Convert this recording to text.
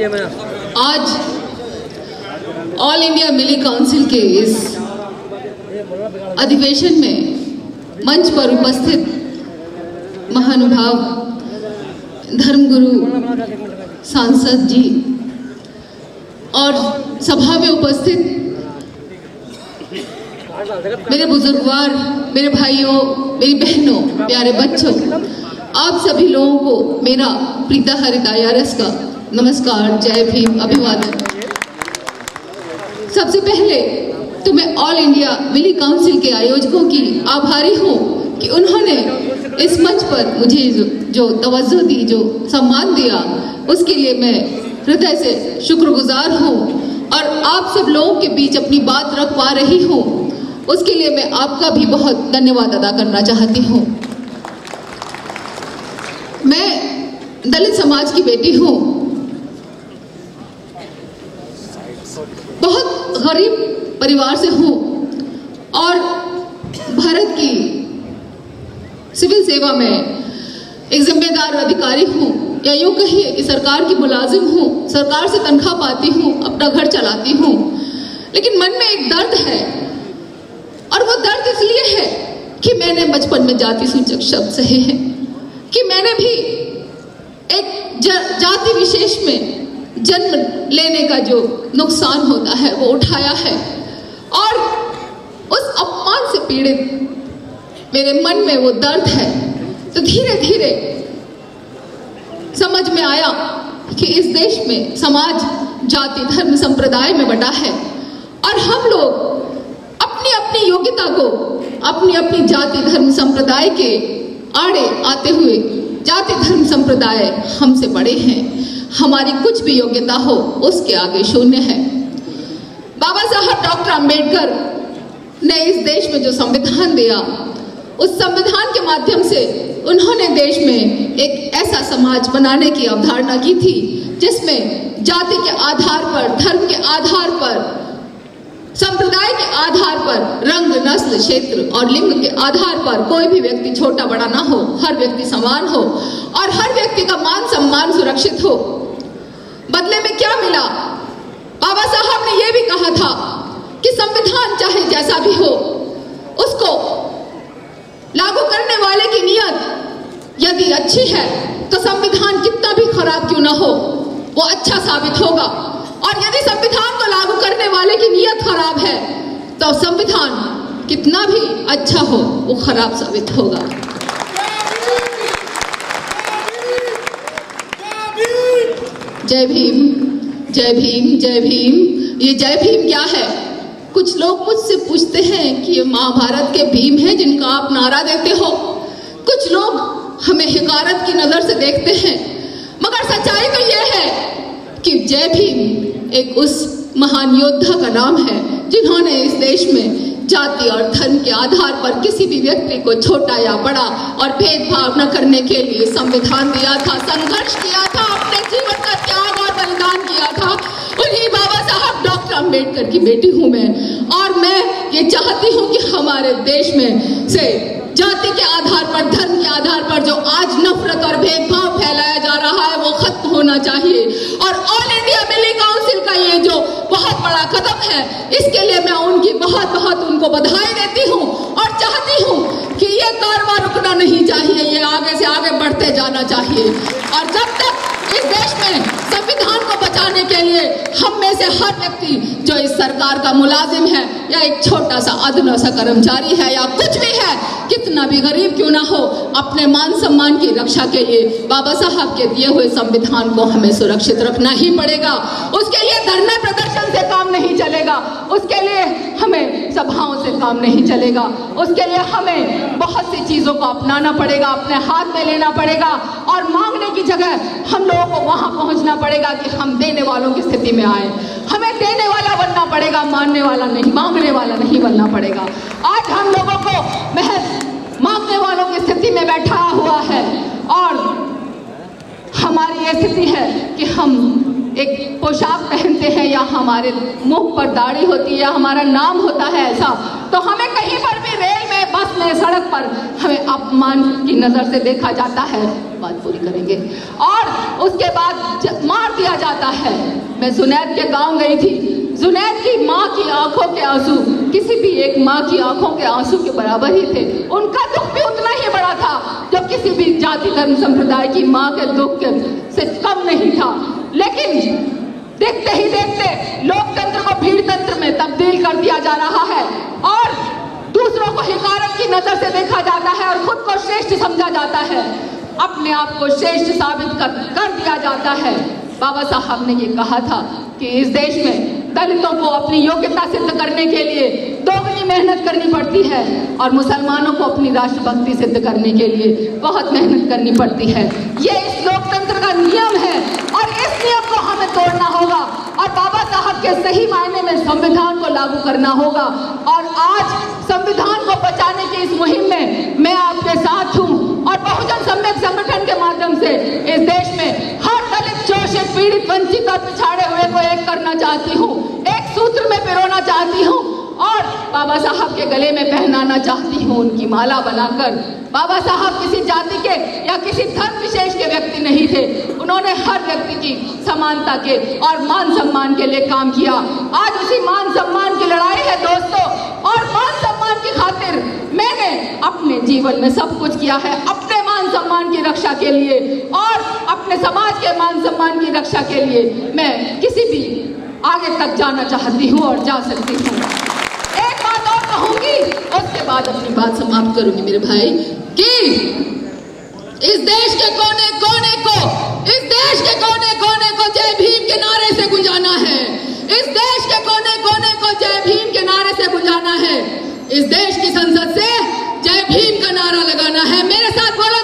आज all India मिली council के इस अधिवेशन में मंच पर उपस्थित महानुभाव धर्मगुरु सांसद जी और सभा में उपस्थित मेरे बुजुर्गवार, मेरे भाइयों, मेरी बहनों, प्यारे बच्चों, आप सभी लोगों को मेरा प्रीता हरित IRS का नमस्कार, जय भीम, अभिवादन। सबसे पहले तो मैं ऑल इंडिया मिली काउंसिल के आयोजकों की आभारी हूँ कि उन्होंने इस मंच पर मुझे जो तवज्जो दी, जो सम्मान दिया, उसके लिए मैं हृदय से शुक्रगुजार हूँ और आप सब लोगों के बीच अपनी बात रख पा रही हूँ, उसके लिए मैं आपका भी बहुत धन्यवाद अदा करना चाहती हूँ। मैं दलित समाज की बेटी हूँ, बहुत गरीब परिवार से हूँ और भारत की सिविल सेवा में एक जिम्मेदार अधिकारी हूँ, या यूँ कहिए कि सरकार की मुलाजिम हूँ, सरकार से तनख्वाह पाती हूँ, अपना घर चलाती हूँ, लेकिन मन में एक दर्द है और वो दर्द इसलिए है कि मैंने बचपन में जाति सूचक शब्द सहे हैं, कि मैंने भी एक जाति विशेष में जन्म लेने का जो नुकसान होता है वो उठाया है और उस अपमान से पीड़ित मेरे मन में वो दर्द है। तो धीरे धीरे समझ में आया कि इस देश में समाज जाति धर्म संप्रदाय में बटा है और हम लोग अपनी अपनी योग्यता को अपनी अपनी जाति धर्म संप्रदाय के आड़े आते हुए, जाति धर्म संप्रदाय हमसे बड़े हैं, हमारी कुछ भी योग्यता हो उसके आगे शून्य है। बाबा साहब डॉक्टर अंबेडकर ने इस देश में जो संविधान दिया, उस संविधान के माध्यम से उन्होंने देश में एक ऐसा समाज बनाने की अवधारणा की थी जिसमें जाति के आधार पर, धर्म के आधार पर, संप्रदाय के आधार पर, रंग, नस्ल, क्षेत्र और लिंग के आधार पर कोई भी व्यक्ति छोटा बड़ा ना हो, हर व्यक्ति समान हो और हर व्यक्ति का मान सम्मान सुरक्षित हो। बदले में क्या मिला? बाबा साहब ने यह भी कहा था कि संविधान चाहे जैसा भी हो, उसको लागू करने वाले की नियत यदि अच्छी है तो संविधान कितना भी खराब क्यों ना हो वो अच्छा साबित होगा, और यदि संविधान को लागू करने वाले की नियत खराब है तो संविधान कितना भी अच्छा हो वो खराब साबित होगा। जय भीम, जय भीम, जय भीम। ये जय भीम क्या है? कुछ लोग मुझसे पूछते हैं कि ये महाभारत के भीम हैं जिनका आप नारा देते हो। कुछ लोग हमें हिकारत की नजर से देखते हैं, मगर सच्चाई तो ये है कि जय भीम एक उस महान योद्धा का नाम है जिन्होंने इस देश में जाति और धर्म के आधार पर किसी भी व्यक्ति को छोटा या बड़ा और भेदभाव न करने के लिए संविधान दिया था, संघर्ष किया था, अपने जीवन का त्याग और बलिदान किया था। उन्हीं बाबा साहब डॉक्टर अंबेडकर की बेटी हूँ मैं, और मैं ये चाहती हूँ कि हमारे देश में से जाति के आधार पर, धर्म के आधार पर जो आज नफरत और भेदभाव फैलाया जा रहा है वो खत्म होना चाहिए। और ऑल इंडिया मिली काउंसिल का ये जो बहुत बड़ा कदम है, इसके लिए मैं उनकी बहुत बहुत उनको बधाई देती हूँ और चाहती हूँ कि ये कारवां रुकना नहीं चाहिए, ये आगे से आगे बढ़ते जाना चाहिए। और जब तक इस देश में संविधान को बचाने के लिए हम में से हर व्यक्ति जो इस सरकार का मुलाजिम है या एक छोटा सा अदना सा कर्मचारी है या कुछ भी है, कितना भी गरीब क्यों ना हो, अपने मान सम्मान की रक्षा के लिए बाबा साहब के दिए हुए संविधान को हमें सुरक्षित रखना ही पड़ेगा। उसके लिए धरना प्रदर्शन से काम नहीं चलेगा, उसके लिए हमें सभाओं से काम नहीं चलेगा, उसके लिए हमें बहुत सी चीजों को अपनाना पड़ेगा, अपने हाथ में लेना पड़ेगा और मांगने की जगह हम लोगों को वहां पहुंचना पड़ेगा कि हम देने वालों की स्थिति में आए। हमें देने वाला बनना पड़ेगा, मानने वाला नहीं, मांगने वाला नहीं बनना पड़ेगा। आज हम लोगों को महज मांगने वालों की स्थिति में बैठा हुआ है और हमारी ये स्थिति है कि हम एक पोशाक पहनते हैं या हमारे मुंह पर दाढ़ी होती है या हमारा नाम होता है ऐसा, तो हमें कहीं पर भी रेल में, बस में, सड़क पर हमें अपमान की नजर से देखा जाता है। अपनी बात पूरी करेंगे। और उसके बाद मार दिया जाता है। मैं जुनैद के गांव गई थी। जुनैद की माँ की आंखों के आंसू किसी भी एक माँ की आंखों के आंसू के बराबर ही थे। उनका दुख भी उतना ही बड़ा था जो किसी भी जाति धर्म संप्रदाय की माँ के दुख से कम नहीं था। लेकिन देखते ही देखते लोकतंत्र को भीड़ तंत्र में तब्दील कर दिया जा रहा है और दूसरों को हिकारत की नजर से देखा जाता है और खुद को श्रेष्ठ समझा जाता है। अपने आप को श्रेष्ठ साबित कर दिया जाता है। बाबा साहब ने ये कहा था कि इस देश में दलितों को अपनी योग्यता सिद्ध करने के लिए दोगुनी मेहनत करनी पड़ती है और मुसलमानों को अपनी राष्ट्रभक्ति सिद्ध करने के लिए बहुत मेहनत करनी पड़ती है। ये इस लोकतंत्र का नियम है और इस नियम को हमें तोड़ना होगा और बाबा साहब के सही मायने में संविधान को लागू करना होगा। और आज संविधान को बचाने की इस मुहिम में मैं आपके साथ हूँ और बहुजन सम्मेलन संगठन के माध्यम से इस देश में हर दलित, शोषित, पीड़ित, वंचित और पिछाड़े हुए को एक करना चाहती हूँ, एक सूत्र में पिरोना चाहती हूँ और बाबा साहब के गले में पहनाना चाहती हूँ उनकी माला बनाकर। बाबा साहब किसी जाति के या किसी धर्म विशेष के व्यक्ति नहीं थे। उन्होंने हर व्यक्ति की समानता के और मान सम्मान के लिए काम किया। आज उसी मान सम्मान की लड़ाई है दोस्तों और मान सम्मान की खातिर मैंने अपने जीवन में सब कुछ किया है, अपने मान सम्मान की रक्षा के लिए और अपने समाज के मान सम्मान की रक्षा के लिए मैं किसी भी आगे तक जाना चाहती हूँ और जा सकती हूँ। एक बात और कहूंगी, उसके बाद अपनी बात समाप्त करूंगी मेरे भाई, कि इस देश के कोने कोने को जय भीम के नारे से गुंजाना है। इस देश के कोने कोने को जय भीम के नारे से गुंजाना है। इस देश की संसद से जय भीम का नारा लगाना है। मेरे साथ बोलो